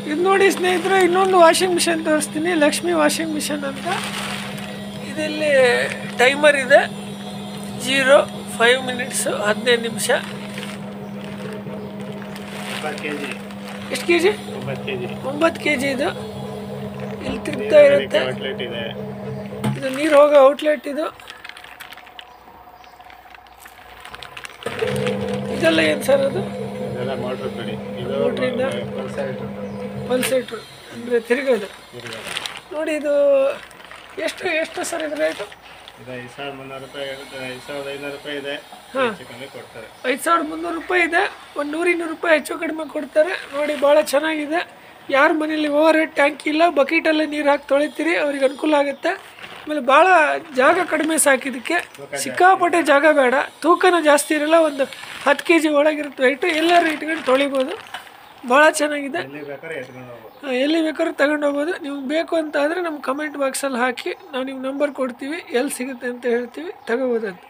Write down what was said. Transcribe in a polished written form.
ಇದು ನೋಡಿ ಸ್ನೇಹಿತರೆ, ಇನ್ನೊಂದು ವಾಷಿಂಗ್ ಮಿಷನ್ ತೋರಿಸ್ತೀನಿ, ಲಕ್ಷ್ಮಿ ವಾಷಿಂಗ್ ಮಿಷನ್ ಅಂತ. ಇದರಲ್ಲಿ ಟೈಮರ್ ಇದೆ, 5 ಮಿನಿಟ್ಸ್ 15 ನಿಮಿಷ. ಎಷ್ಟು ಕೆ ಜಿ? 9 K G. ಇದು ಇಲ್ಲಿ ತಿರುಗ್ತಾ ಇರುತ್ತೆ. ಇದು ನೀರು ಹೋಗೋ ಔಟ್ಲೆಟ್. ಇದು ಇದೆಲ್ಲ ಏನು ಸರ್? ಅದು ಮೋಟ್ರಿಂದ ಪಲ್ಸೇಟ್ರು ಅಂದರೆ ತಿರುಗೋದು. ನೋಡಿ ಇದು ಎಷ್ಟು ಸರ್ ಇದು ರೇಟು? 5,300 ರೂಪಾಯಿ, 5,500 ರೂಪಾಯಿ ಇದೆ. ಹಾಂ, 5,300 ರೂಪಾಯಿ ಇದೆ. ಒಂದು 100-200 ರೂಪಾಯಿ ಹೆಚ್ಚು ಕಡಿಮೆ ಕೊಡ್ತಾರೆ. ನೋಡಿ ಭಾಳ ಚೆನ್ನಾಗಿದೆ. ಯಾರ ಮನೇಲಿ ಓವರ್ ಹೆಡ್ ಟ್ಯಾಂಕ್ ಇಲ್ಲ, ಬಕೆಟಲ್ಲೇ ನೀರು ಹಾಕಿ ತೊಳಿತೀರಿ, ಅವ್ರಿಗೆ ಅನುಕೂಲ ಆಗುತ್ತೆ. ಆಮೇಲೆ ಭಾಳ ಜಾಗ ಕಡಿಮೆ ಸಾಕಿದ್ದಕ್ಕೆ, ಸಿಕ್ಕಾಪಟ್ಟೆ ಜಾಗ ಬೇಡ, ತೂಕನೂ ಜಾಸ್ತಿ ಇರಲ್ಲ, ಒಂದು 10 ಕೆ ಜಿ ಒಳಗಿರುತ್ತೆ ವೆಯ್ಟು. ಎಲ್ಲರೂ ಇಟ್ಕೊಂಡು ತೊಳಿಬೋದು. ಭಾಳ ಚೆನ್ನಾಗಿದೆ. ಎಲ್ಲಿ ಬೇಕಾದ್ರೂ ತಗೊಂಡು ಹೋಗ್ಬೋದು. ನಿಮ್ಗೆ ಬೇಕು ಅಂತ ಆದರೆ ನಮ್ಮ ಕಮೆಂಟ್ ಬಾಕ್ಸಲ್ಲಿ ಹಾಕಿ ನಾವು ನಿಮ್ಗೆ ನಂಬರ್ ಕೊಡ್ತೀವಿ, ಎಲ್ಲಿ ಸಿಗುತ್ತೆ ಅಂತ ಹೇಳ್ತೀವಿ, ತಗೋಬೋದಂತ.